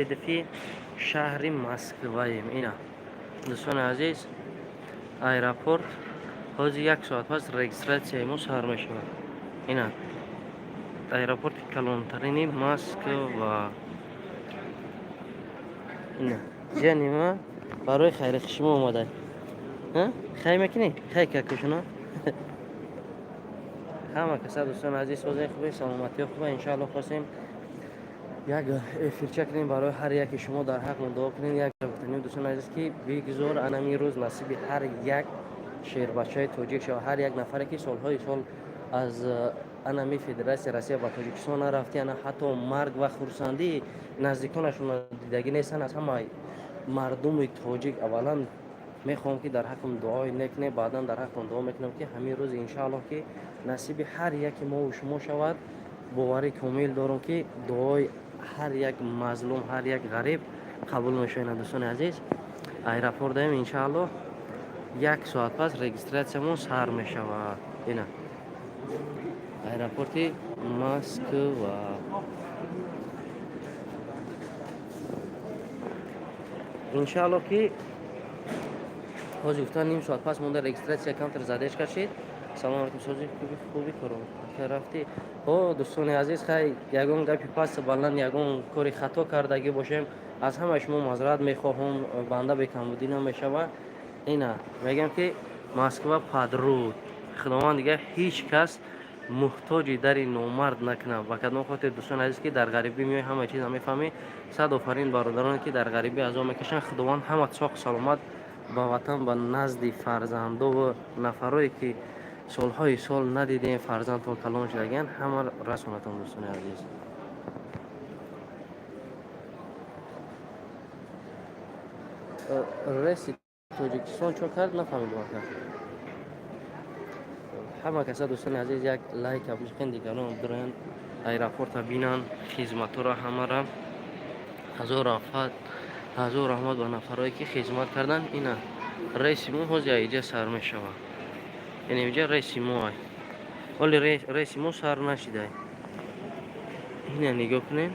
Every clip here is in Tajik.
هدفی شهر مسکوایم. اینا دوستان عزیز، ایرپورت حدود 1 ساعت پس رجیستراسیون ما سر می شود. اینا ایرپورت کلانترین مسکوا. اینا جانی ما برای خیر شما اومده. ها خیر میکنی؟ خیر که کشونا. همه کسا دوستان عزیز سوزه خوبه، سلامتی خوبه. انشالله خواستیم یک فیلچه کنیم برای هر یک شما در حق من دعا کنیم. یک گفتنیم دوستان عزیز که بگذار انمی روز نصیب هر یک شیر بچه توجیک شد، هر یک نفر که سالهای سال از انمی فدراسیون روسیه و تاجیکستان رفتن، حتی مرگ و خرسندی نزدیکانشون دیدگی نیستن. از همه مردم تاجیک اولا میخوام که در حقم دعای نکنه، بعدا در حقم دعا میکنم که همین روز انشاءالله که نصیب هر یک ما و شما شود. باوری کامل دارم که دعای هر یک مظلوم، هر یک غریب قبول میشه. دوستان عزیز، ایرپورت داریم انشاءالله 1 ساعت پس رجیستراسیون سر میشود. اینا ایرپورت مسکوا. انشاءالله که حاضر گفتن نیم ساعت پس مونده رجیستراسیون کانتر زدهش کشید. سلام علیکم سوزی، خوبی کرم که رفتی. او دوستان عزیز، خیلی یگان گپی پس بلند یگان کاری خطا کردگی باشیم از همه شما معذرت میخواهم. بنده به کمبودی نمیشود. اینا میگم که مسکوا پدرود، خداوند دیگه هیچ کس محتاجی در این نامرد نکنه. و کدام خاطر دوستان عزیز که در غریبی میای همه چیز میفهمی. صد آفرین برادرانی که در غریبی عزا میکشن، خداوند همه ساق سلامت با وطن با نزد فرزندو و نفرایی که سالهای سال ندیدین فرزندتون کلان شدگن همه رسونتون. دوستان عزیز، رئیس تاجیکستان چون کرد نفهمیدم کرد. همه کسا دوستان عزیز یک لایک ابلیکن دیگران برن ایرپورت بینن خدمت را همه را هزار رحمت و نفرایی که خدمت کردن. اینا رئیس مو حوز اینجا سر می شود. یعنی اینجا رئیس مو های ولی رئیس مو سر نشده. اینا نگاه کنین،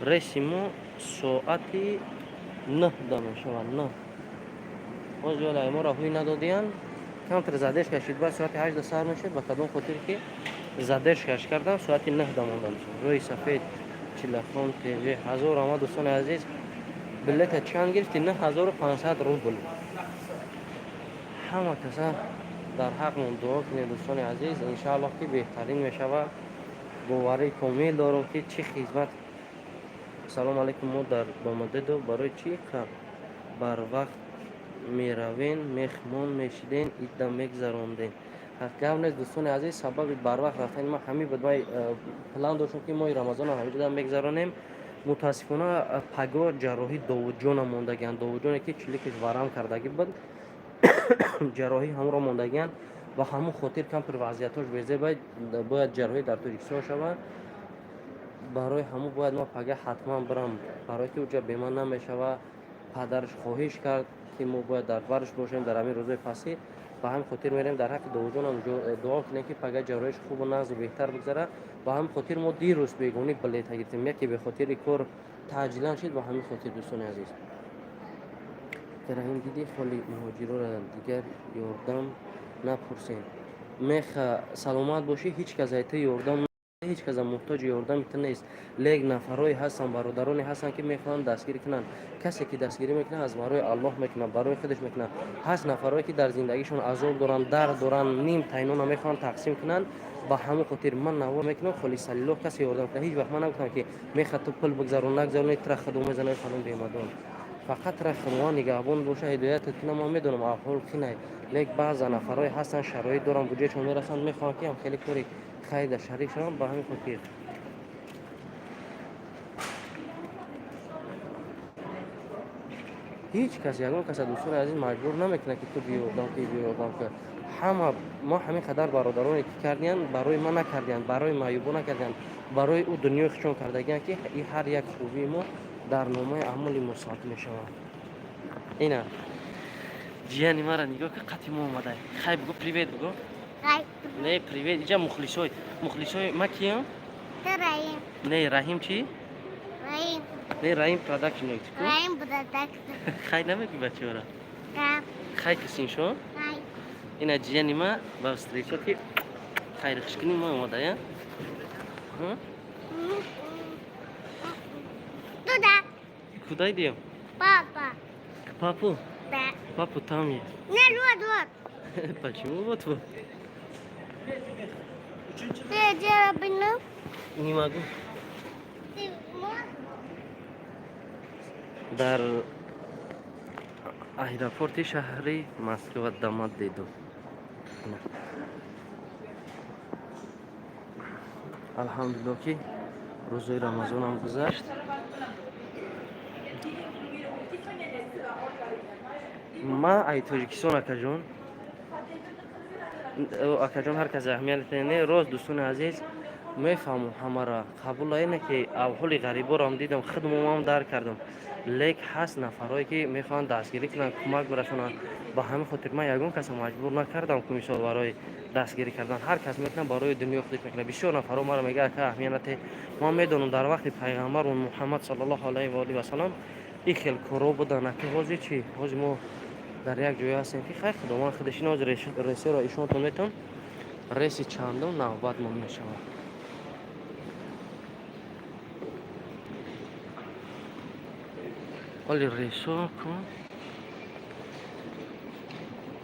رئیس مو ساعتی 9 دم شود. 9 باز ولی ما را هوی ندادین، کانتر زدش کشید بعد ساعت 8 سر میشد. و کدوم خاطر که زدش کش کردن ساعت 9 دم مونده میشه. روی سفید تلفن تیوی هزار آمد. دوستان عزیز بلیت چند گرفت؟ 9500 روبل. همه کسا در حق من دعا کنید دوستان عزیز، انشاءالله که بهترین میشود. باوری کامل دارم که چی خدمت. سلام علیکم. ما در بامده دو برای چی که بر وقت میروین مهمان میشیدین ایده میگذراندین. حقیقت نیست دوستان عزیز، سبب بر وقت رفتن ما همین بود. ما پلان داشتیم که ما رمضان همینجا میگذرانیم. متاسفانه پگاه جراحی داوود جان موندگان، داوود جانی که چلیکش ورم کردگی بود جراحی هم را موندگان و همون خاطر کم پر وضعیتش بیزه باید جراحی در تاجیکستان شود. برای همون باید ما پگاه حتما برم، برای که اونجا بیمه نمیشود. پدرش خواهش کرد که ما باید در برش باشیم در همین روزهای پسی. و هم خاطر میریم در حق داوود جان هم دعا کنیم که پگاه جراحیش خوب و نغز و بهتر بگذره. و هم خاطر ما دیروز بیگونی بلیط گرفتیم، یکی به خاطر کار تعجیلان شد و همین خاطر دوستان عزیز در این دیدی خالی مهاجرا را دیگر یاردم نپرسین. میخ سلامت باشی، هیچ کس ایت یاردم، هیچ کس محتاج یاردم نیست. لیک نفرای هستن، برادرانی هستن که میخوان دستگیری کنن. کسی که دستگیری میکنه از برای الله میکنه، برای خودش میکنه. هست نفرایی که در زندگیشون عذاب دارن، درد دارن، نیم تینون میخوان تقسیم کنن. با همون خاطر من نوا میکنم خالی سلیلو کسی یاردم کنه. هیچ وقت من نگفتم که میخواد تو پل بگذرون نگذرون ترخ خدوم میزنه خانم بیمدون. فقط را خداوند نگهبان باشه، هدایت کنه. ما میدونم احوال کنه، لیک بعض نفرای هستن شرایط دارن بودجهشون میرسن میخوان که هم خیلی کاری خیر شریک شدن. با همین خاطر هیچ کس یگان کس دوستان عزیز مجبور نمیکنه که تو بیاردم که بیاردم که همه ما همین قدر برادرانی که کردین برای ما نکردین، برای معیوبو نکردین، برای او دنیا خشون کردگین که این هر یک خوبی ما در نامه عمل مساعد میشود. اینا جیانی مرا نگاه که قطعی اومده. خیلی بگو پریویت بگو. نه پریویت اینجا مخلصای ما کیم؟ رحیم. نه رحیم چی؟ Raim. نه رایم پروداکشن میکسیکو Raim production. خیلی نمیگی بچه را Rap. خیلی کسین شو Raim. این اجیه نیما با استریچو که خیلی خشکنی ما اومده یا Duda. کدای دیم Papa. پاپو Da. پاپو تامی Ne ruot. почему вот выEce benim. не могу در аэропорти шаҳри Москва дамат дидум. алҳамдулилло ки рӯзои рамазонам гузашт. ма ай тоҷикистон акаҷон ҳар кас аҳамият не рост дӯстони азиз мефаҳмам ҳамаро қабул айне ки авҳоли ғариборам дидам худмам дарк кардам лек ҳаст нафарое ки мехоҳанд дастгирӣ кунанд кӯмак барасонанд ба ҳамин хотир ман ягон касро маҷбур накардам ки мисол барои дастгирӣ кардан ҳар кас метавонад барои дунё худмат мекунад. бисёр нафаро маро мегӯянд ки аҳамияте ман медонам дар вақти пайғамбар муҳаммад саллаллоҳу алайҳи ва олиҳи васалам ин хел корҳо буданд. аки ҳозир чӣ ҳозир мо дар як ҷое ҳастем ки хай худованд худашин ҳозир ресеро ишонтон метавон реси чандум навбатмон мешавад. оли ресо кун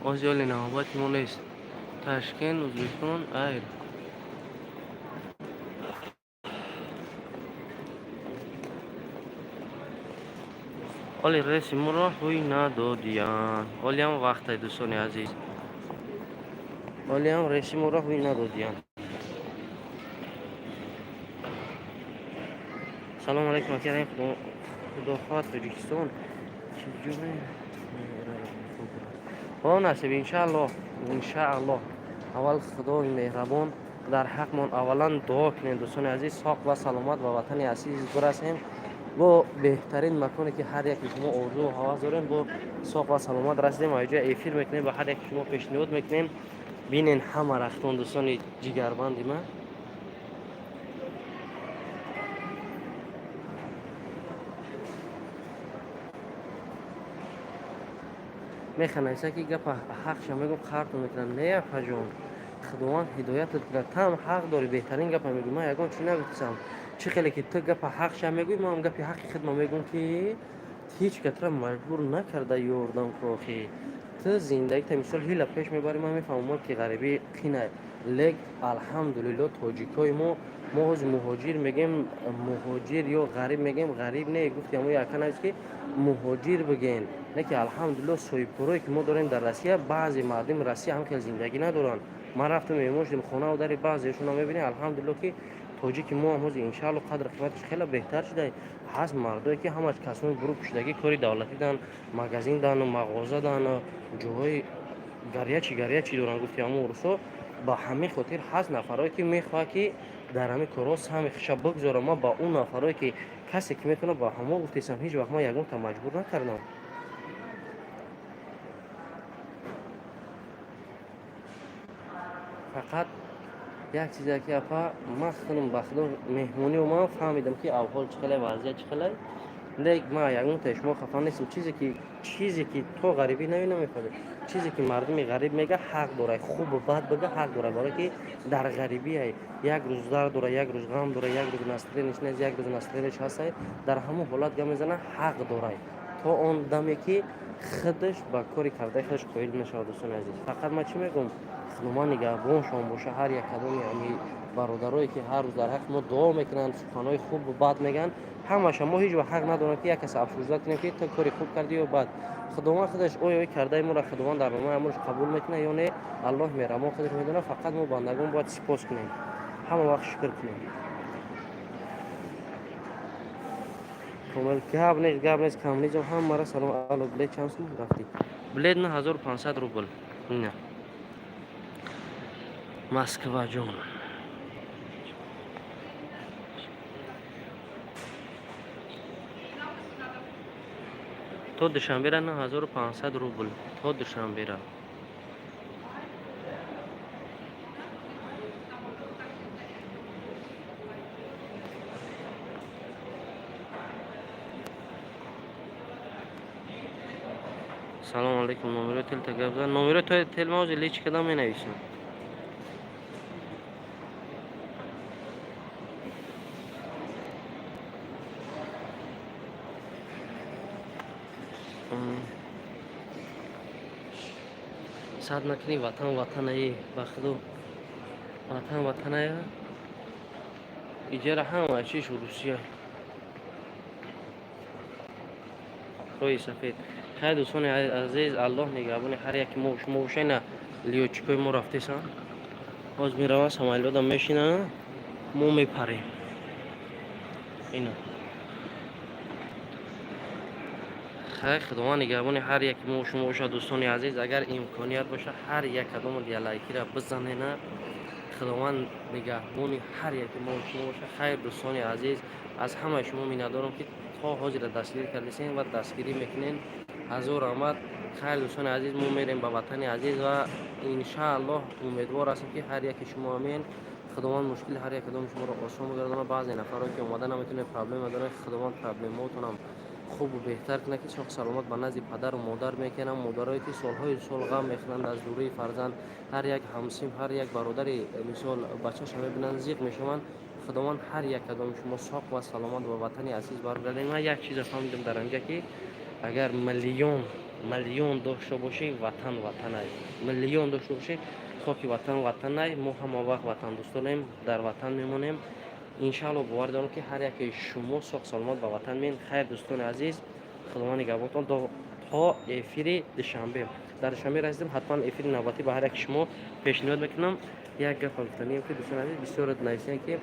ҳозир оли навбати мо нест. Ташкент, Узбекистон, айр. оли реси моро ҳуй надодиянд. олиам вақтай дӯстони азиз. олиам реси моро ҳуй надодиянд. салому алейкум акиям худохоҳ Тоҷикистон чиҷуре о насиб иншааллоҳ иншааллоҳ аввал худои меҳрабон дар ҳақмон аввалан дуо кунем дӯстони азиз соҳ ва саломат ба ватани азиз бурасем бо беҳтарин маконе ки ҳар яки шумо орзу ҳавас дорем бо соҳ ва саломат расидем. аҷоя эфир мекунем ба ҳар яки шумо пешниҳод мекунем бинен ҳама рахтон дӯстони ҷигарбанди ман. механайса ки гапа ҳақша мегӯм қартон мекунам не апаҷон худованд ҳидоятат кунад там ҳақ дори беҳтарин гапа мегӯй. ман ягон чӣ нагуфтам чӣ хеле ки ту гапа ҳақша мегӯй ман гапи ҳаққи худма мегӯм ки ҳеҷ катра маҷбур накарда ёрдам кохи ту зиндагита мисол ҳила пеш мебарӣ. ман мефаҳмам ки ғарибӣ қинай лек алҳамдулилло тоҷикои мо ҳозир муҳоҷир мегем муҳоҷир ё ғариб мегем ғариб не гуфтем мо яканаст ки муҳоҷир бигем не ки алҳамдулилло соҳибкорое ки мо дорем дар россия баъзе мардуми россия ҳам хел зиндагӣ надоранд. ман рафтам меҳмон шудем хонаву дари баъзеашонро мебинем алҳамдулилло ки тоҷики мо ҳам ҳозир иншаалло қадри қиматаш хеле беҳтар шуда. ҳаст мардое ки ҳамаш касони бурӯ пушидагӣ кори давлатӣ дан магазин дан мағоза дан ҷойҳои гарячи доранд. гуфти ҳамон урусо ба ҳамин хотир ҳаст нафарое ки мехоҳад ки дар ҳамин корҳо сами хиша бигзорам. ман ба он нафарое ки касе ки метавонад ба ҳамо гуфтесам ҳеҷ вақт ман ягонта маҷбур накардам. фақат як чизе ки апа ман худам ба худо меҳмонию ман фаҳмидам ки авҳол чӣ хеле вазъият чӣ хеле лек ман ягонта шумо хафа нестам. чизе ки то ғарибӣ навӣ намефаҳмӣ чизе ки мардуми ғариб мега ҳақ дорад хубу бад бига ҳақ дорад барое ки дар ғарибиай як рӯз дард дорад як рӯз ғам дорад як рӯз настроенияш нест як рӯз настроенияш ҳастай дар ҳамон ҳолат гап мезанад ҳақ дорад то он даме ки худаш ба кори кардаи худаш қоил мешавад. дӯстони азиз фақат ман чӣ мегӯям худоман нигаҳбоншон боша ҳар як кадоми ами бародарое ки ҳар рӯз дар ҳаққи мо дуо мекунанд суханҳои хубу бад мегӯянд ҳамаша мо ҳеҷ вақт ҳақ надорем ки як кас афсӯза кунем ки ту кори хуб кардӣ ё бад. худованд худаш оё кардаи моро худованд дар номаи амрш қабул мекунад ё не аллоҳ меҳрабон худаш медонад. фақат мо бандагон бояд сипос кунем ҳама вақт шукр кунем. комил гап нест камнизм ҳамаро салом алло билет чанд сум рафтӣ билет на 1500 рубл ина Москва ҷон то душанбера на 1500 рубл то душанбера. سلام علیکم. نمره تل تا گپ زن. نمره تو تل موز لیچ کدام می نویسم. صد نکنی وطن وطن ای بخدو وطن وطن ای ایجا هم چیش روسیه روی سفید. خیر دوستان عزیز، الله نگهبان هر یک موش نه لیوچکوی ما رفته سن باز میروه سمایلود هم میشینه مو میپریم اینا. خیر خداوند نگهبان هر یک موش دوستان عزیز. اگر امکانیت باشه هر یک کدام لایکی را بزنین. خداوند نگهبان هر یک موش. خیر دوستان عزیز، از همه شما میندارم که تا حاضر دستگیر کردین و دستگیری میکنین. حضور آمد. خیر دوستان عزیز، ما میریم به وطن عزیز و ان شاء الله امیدوار هستیم که هر یک شما امین خداوند مشکل هر یک کدام شما رو آسان بگردونه. بعضی نفرا که اومدن نمیتونه پرابلم داره، خداوند پرابلماتون هم خوب و بهتر کنه که شخص سلامت به نزد پدر و مادر میکنم. مادرایی که سالهای سال غم میخورند از دوری فرزند، هر یک همسیم هر یک برادری مثال بچه‌ش میبینن زیق میشوند. خداوند هر یک کدام شما ساق و سلامت به وطن عزیز برگردین. من یک چیز فهمیدم در اینجا که اگر میلیون داشته باشی وطن ای میلیون داشته باشی خاک وطن ای ما هم وقت وطن دوستانیم در وطن میمونیم ان شاء الله. باور دارم که هر یک شما ساق سلامت به وطن مین. خیر دوستان عزیز، خداوند نگهبانتان تا افیر دوشنبه. در دوشنبه رسیدیم حتما افیر نوبتی به هر یک شما پیشنهاد میکنم. یک گپ گفتنی که دوستان عزیز بسیار نویسن که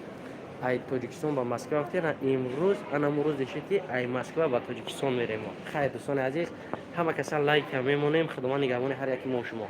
ای تاجیکستان با مسکو وقتی امروز روز دیشتی ای مسکو با تاجیکستان میریم. خیر دوستان عزیز، همه کسان لایک میمونیم. خداوند نگهبان هر یک ما شما.